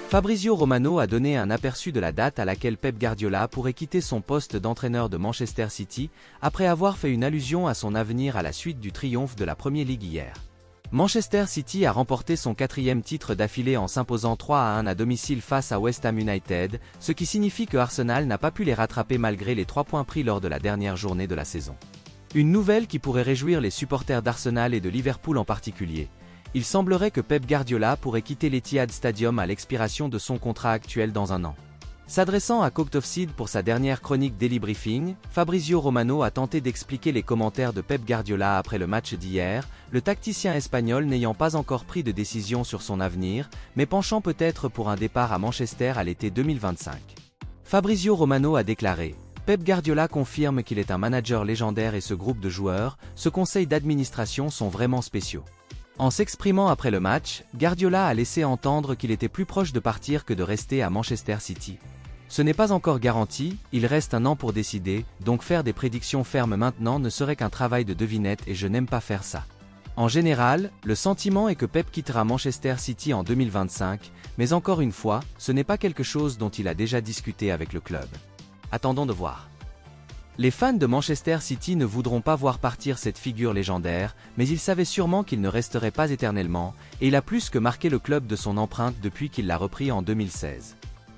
Fabrizio Romano a donné un aperçu de la date à laquelle Pep Guardiola pourrait quitter son poste d'entraîneur de Manchester City, après avoir fait une allusion à son avenir à la suite du triomphe de la Premier League hier. Manchester City a remporté son 4e titre d'affilée en s'imposant 3-1 à domicile face à West Ham United, ce qui signifie que Arsenal n'a pas pu les rattraper malgré les 3 points pris lors de la dernière journée de la saison. Une nouvelle qui pourrait réjouir les supporters d'Arsenal et de Liverpool en particulier. Il semblerait que Pep Guardiola pourrait quitter l'Etihad Stadium à l'expiration de son contrat actuel dans un an. S'adressant à Cocktoffseed pour sa dernière chronique Daily Briefing, Fabrizio Romano a tenté d'expliquer les commentaires de Pep Guardiola après le match d'hier, le tacticien espagnol n'ayant pas encore pris de décision sur son avenir, mais penchant peut-être pour un départ à Manchester à l'été 2025. Fabrizio Romano a déclaré: Pep Guardiola confirme qu'il est un manager légendaire et ce groupe de joueurs, ce conseil d'administration sont vraiment spéciaux. En s'exprimant après le match, Guardiola a laissé entendre qu'il était plus proche de partir que de rester à Manchester City. Ce n'est pas encore garanti, il reste un an pour décider, donc faire des prédictions fermes maintenant ne serait qu'un travail de devinette et je n'aime pas faire ça. En général, le sentiment est que Pep quittera Manchester City en 2025, mais encore une fois, ce n'est pas quelque chose dont il a déjà discuté avec le club. Attendons de voir. Les fans de Manchester City ne voudront pas voir partir cette figure légendaire, mais il savait sûrement qu'il ne resterait pas éternellement, et il a plus que marqué le club de son empreinte depuis qu'il l'a repris en 2016.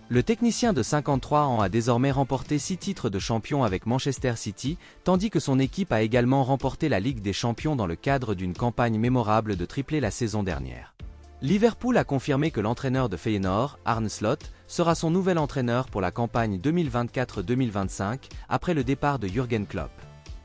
Le technicien de 53 ans a désormais remporté 6 titres de champion avec Manchester City, tandis que son équipe a également remporté la Ligue des Champions dans le cadre d'une campagne mémorable de triplé la saison dernière. Liverpool a confirmé que l'entraîneur de Feyenoord, Arne Slot, sera son nouvel entraîneur pour la campagne 2024-2025, après le départ de Jürgen Klopp.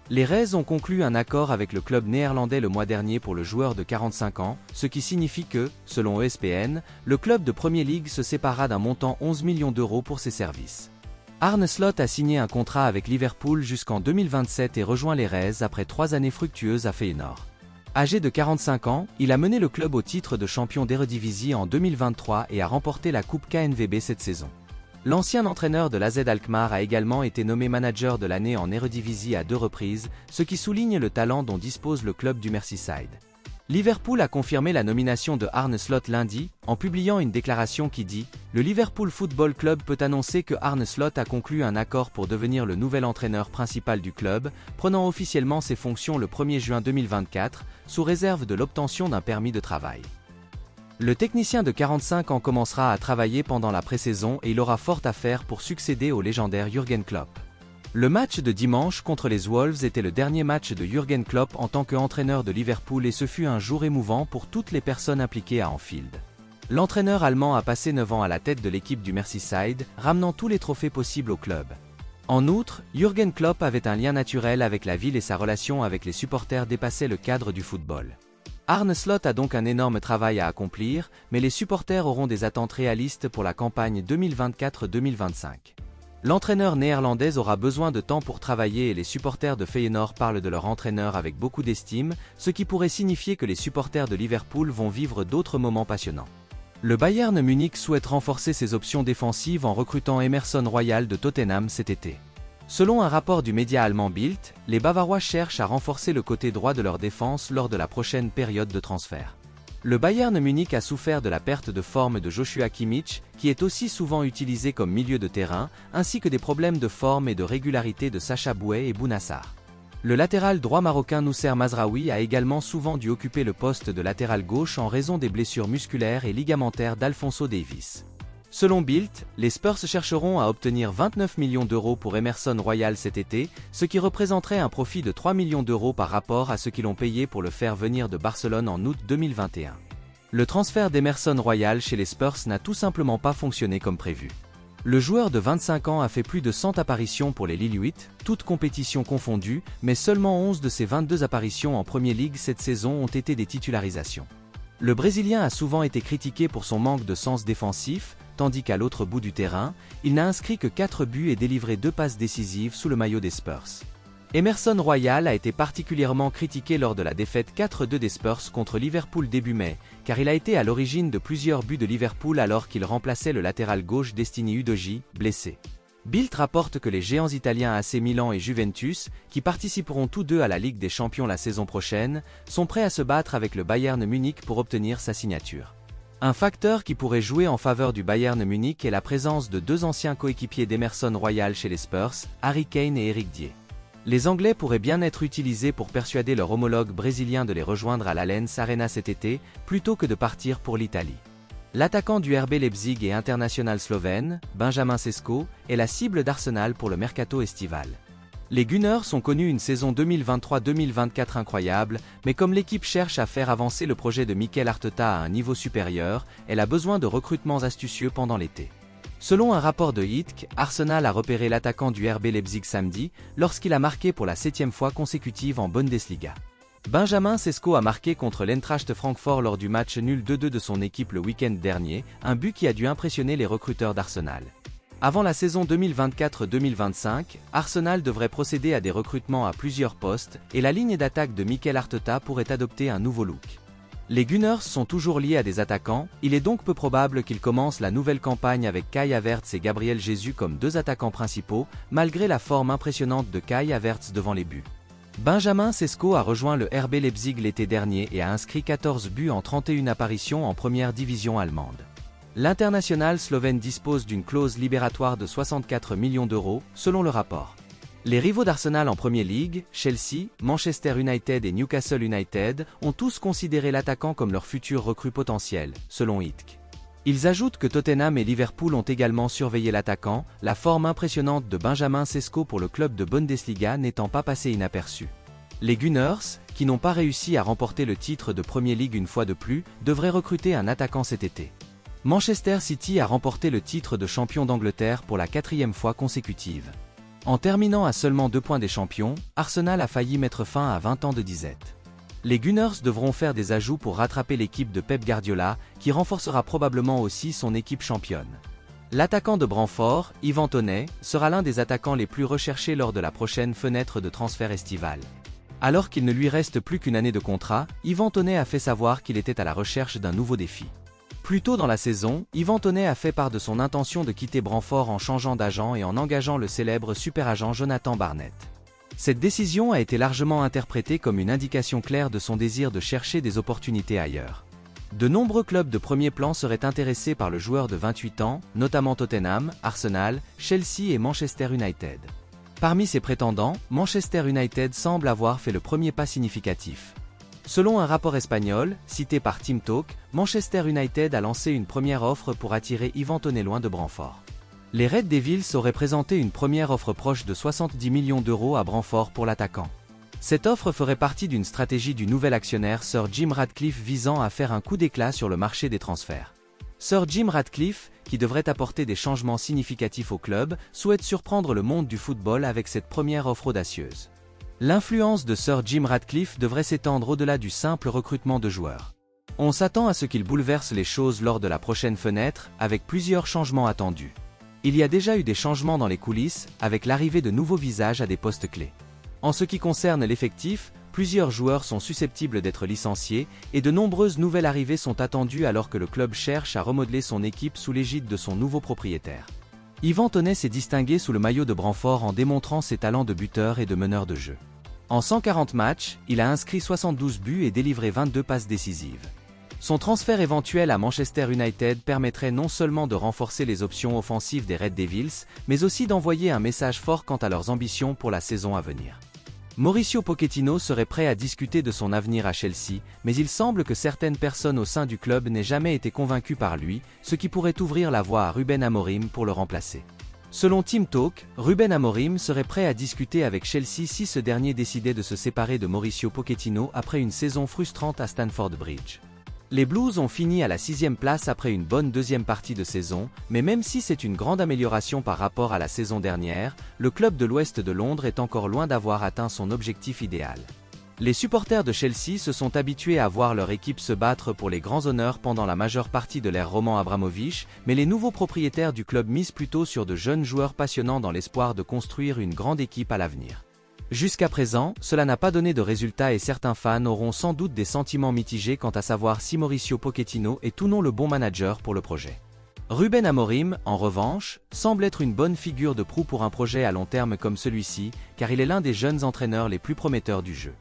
Les Reds ont conclu un accord avec le club néerlandais le mois dernier pour le joueur de 45 ans, ce qui signifie que, selon ESPN, le club de Premier League se séparera d'un montant 11 millions d'euros pour ses services. Arne Slot a signé un contrat avec Liverpool jusqu'en 2027 et rejoint les Reds après 3 années fructueuses à Feyenoord. Âgé de 45 ans, il a mené le club au titre de champion d'Eredivisie en 2023 et a remporté la Coupe KNVB cette saison. L'ancien entraîneur de l'AZ Alkmaar a également été nommé manager de l'année en Eredivisie à 2 reprises, ce qui souligne le talent dont dispose le club du Merseyside. Liverpool a confirmé la nomination de Arne Slot lundi, en publiant une déclaration qui dit « Le Liverpool Football Club peut annoncer que Arne Slot a conclu un accord pour devenir le nouvel entraîneur principal du club, prenant officiellement ses fonctions le 1er juin 2024, sous réserve de l'obtention d'un permis de travail. » Le technicien de 45 ans commencera à travailler pendant la pré-saison et il aura fort à faire pour succéder au légendaire Jürgen Klopp. Le match de dimanche contre les Wolves était le dernier match de Jürgen Klopp en tant qu'entraîneur de Liverpool et ce fut un jour émouvant pour toutes les personnes impliquées à Anfield. L'entraîneur allemand a passé 9 ans à la tête de l'équipe du Merseyside, ramenant tous les trophées possibles au club. En outre, Jürgen Klopp avait un lien naturel avec la ville et sa relation avec les supporters dépassait le cadre du football. Arne Slot a donc un énorme travail à accomplir, mais les supporters auront des attentes réalistes pour la campagne 2024-2025. L'entraîneur néerlandais aura besoin de temps pour travailler et les supporters de Feyenoord parlent de leur entraîneur avec beaucoup d'estime, ce qui pourrait signifier que les supporters de Liverpool vont vivre d'autres moments passionnants. Le Bayern Munich souhaite renforcer ses options défensives en recrutant Emerson Royal de Tottenham cet été. Selon un rapport du média allemand Bild, les Bavarois cherchent à renforcer le côté droit de leur défense lors de la prochaine période de transfert. Le Bayern Munich a souffert de la perte de forme de Joshua Kimmich, qui est aussi souvent utilisé comme milieu de terrain, ainsi que des problèmes de forme et de régularité de Sacha Bouet et Bounassar. Le latéral droit marocain Nousser Mazraoui a également souvent dû occuper le poste de latéral gauche en raison des blessures musculaires et ligamentaires d'Alphonso Davies. Selon Bild, les Spurs chercheront à obtenir 29 millions d'euros pour Emerson Royal cet été, ce qui représenterait un profit de 3 millions d'euros par rapport à ce qu'ils ont payé pour le faire venir de Barcelone en août 2021. Le transfert d'Emerson Royal chez les Spurs n'a tout simplement pas fonctionné comme prévu. Le joueur de 25 ans a fait plus de 100 apparitions pour les Lillois, toutes compétitions confondues, mais seulement 11 de ses 22 apparitions en Premier League cette saison ont été des titularisations. Le Brésilien a souvent été critiqué pour son manque de sens défensif, tandis qu'à l'autre bout du terrain, il n'a inscrit que 4 buts et délivré 2 passes décisives sous le maillot des Spurs. Emerson Royal a été particulièrement critiqué lors de la défaite 4-2 des Spurs contre Liverpool début mai, car il a été à l'origine de plusieurs buts de Liverpool alors qu'il remplaçait le latéral gauche Destiny Udogie, blessé. Bild rapporte que les géants italiens AC Milan et Juventus, qui participeront tous deux à la Ligue des Champions la saison prochaine, sont prêts à se battre avec le Bayern Munich pour obtenir sa signature. Un facteur qui pourrait jouer en faveur du Bayern Munich est la présence de deux anciens coéquipiers d'Emerson Royal chez les Spurs, Harry Kane et Eric Dier. Les Anglais pourraient bien être utilisés pour persuader leur homologue brésilien de les rejoindre à l'Allianz Arena cet été, plutôt que de partir pour l'Italie. L'attaquant du RB Leipzig et international slovène, Benjamin Sesko, est la cible d'Arsenal pour le mercato estival. Les Gunners ont connu une saison 2023-2024 incroyable, mais comme l'équipe cherche à faire avancer le projet de Mikel Arteta à un niveau supérieur, elle a besoin de recrutements astucieux pendant l'été. Selon un rapport de Hitk, Arsenal a repéré l'attaquant du RB Leipzig samedi, lorsqu'il a marqué pour la 7e fois consécutive en Bundesliga. Benjamin Sesko a marqué contre l'Eintracht Francfort lors du match nul 2-2 de son équipe le week-end dernier, un but qui a dû impressionner les recruteurs d'Arsenal. Avant la saison 2024-2025, Arsenal devrait procéder à des recrutements à plusieurs postes et la ligne d'attaque de Mikel Arteta pourrait adopter un nouveau look. Les Gunners sont toujours liés à des attaquants, il est donc peu probable qu'ils commencent la nouvelle campagne avec Kai Havertz et Gabriel Jesus comme deux attaquants principaux, malgré la forme impressionnante de Kai Havertz devant les buts. Benjamin Sesko a rejoint le RB Leipzig l'été dernier et a inscrit 14 buts en 31 apparitions en première division allemande. L'international slovène dispose d'une clause libératoire de 64 millions d'euros, selon le rapport. Les rivaux d'Arsenal en Premier League, Chelsea, Manchester United et Newcastle United, ont tous considéré l'attaquant comme leur futur recrue potentiel, selon Hitk. Ils ajoutent que Tottenham et Liverpool ont également surveillé l'attaquant, la forme impressionnante de Benjamin Sesko pour le club de Bundesliga n'étant pas passée inaperçue. Les Gunners, qui n'ont pas réussi à remporter le titre de Premier League une fois de plus, devraient recruter un attaquant cet été. Manchester City a remporté le titre de champion d'Angleterre pour la 4e fois consécutive. En terminant à seulement 2 points des champions, Arsenal a failli mettre fin à 20 ans de disette. Les Gunners devront faire des ajouts pour rattraper l'équipe de Pep Guardiola, qui renforcera probablement aussi son équipe championne. L'attaquant de Brentford, Ivan Toney, sera l'un des attaquants les plus recherchés lors de la prochaine fenêtre de transfert estivale. Alors qu'il ne lui reste plus qu'une année de contrat, Ivan Toney a fait savoir qu'il était à la recherche d'un nouveau défi. Plus tôt dans la saison, Ivan Toney a fait part de son intention de quitter Brentford en changeant d'agent et en engageant le célèbre super-agent Jonathan Barnett. Cette décision a été largement interprétée comme une indication claire de son désir de chercher des opportunités ailleurs. De nombreux clubs de premier plan seraient intéressés par le joueur de 28 ans, notamment Tottenham, Arsenal, Chelsea et Manchester United. Parmi ces prétendants, Manchester United semble avoir fait le premier pas significatif. Selon un rapport espagnol, cité par Team Talk, Manchester United a lancé une première offre pour attirer Ivan Toney loin de Brentford. Les Red Devils auraient présenté une première offre proche de 70 millions d'euros à Brentford pour l'attaquant. Cette offre ferait partie d'une stratégie du nouvel actionnaire Sir Jim Ratcliffe visant à faire un coup d'éclat sur le marché des transferts. Sir Jim Ratcliffe, qui devrait apporter des changements significatifs au club, souhaite surprendre le monde du football avec cette première offre audacieuse. L'influence de Sir Jim Ratcliffe devrait s'étendre au-delà du simple recrutement de joueurs. On s'attend à ce qu'il bouleverse les choses lors de la prochaine fenêtre, avec plusieurs changements attendus. Il y a déjà eu des changements dans les coulisses, avec l'arrivée de nouveaux visages à des postes clés. En ce qui concerne l'effectif, plusieurs joueurs sont susceptibles d'être licenciés, et de nombreuses nouvelles arrivées sont attendues alors que le club cherche à remodeler son équipe sous l'égide de son nouveau propriétaire. Ivan Toney s'est distingué sous le maillot de Brentford en démontrant ses talents de buteur et de meneur de jeu. En 140 matchs, il a inscrit 72 buts et délivré 22 passes décisives. Son transfert éventuel à Manchester United permettrait non seulement de renforcer les options offensives des Red Devils, mais aussi d'envoyer un message fort quant à leurs ambitions pour la saison à venir. Mauricio Pochettino serait prêt à discuter de son avenir à Chelsea, mais il semble que certaines personnes au sein du club n'aient jamais été convaincues par lui, ce qui pourrait ouvrir la voie à Ruben Amorim pour le remplacer. Selon Team Talk, Ruben Amorim serait prêt à discuter avec Chelsea si ce dernier décidait de se séparer de Mauricio Pochettino après une saison frustrante à Stamford Bridge. Les Blues ont fini à la 6e place après une bonne deuxième partie de saison, mais même si c'est une grande amélioration par rapport à la saison dernière, le club de l'Ouest de Londres est encore loin d'avoir atteint son objectif idéal. Les supporters de Chelsea se sont habitués à voir leur équipe se battre pour les grands honneurs pendant la majeure partie de l'ère Roman Abramovich, mais les nouveaux propriétaires du club misent plutôt sur de jeunes joueurs passionnants dans l'espoir de construire une grande équipe à l'avenir. Jusqu'à présent, cela n'a pas donné de résultats et certains fans auront sans doute des sentiments mitigés quant à savoir si Mauricio Pochettino est ou non le bon manager pour le projet. Ruben Amorim, en revanche, semble être une bonne figure de proue pour un projet à long terme comme celui-ci, car il est l'un des jeunes entraîneurs les plus prometteurs du jeu.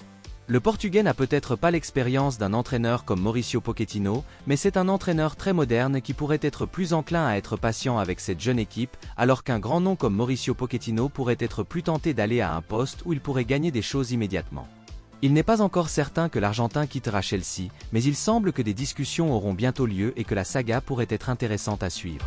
Le Portugais n'a peut-être pas l'expérience d'un entraîneur comme Mauricio Pochettino, mais c'est un entraîneur très moderne qui pourrait être plus enclin à être patient avec cette jeune équipe, alors qu'un grand nom comme Mauricio Pochettino pourrait être plus tenté d'aller à un poste où il pourrait gagner des choses immédiatement. Il n'est pas encore certain que l'Argentin quittera Chelsea, mais il semble que des discussions auront bientôt lieu et que la saga pourrait être intéressante à suivre.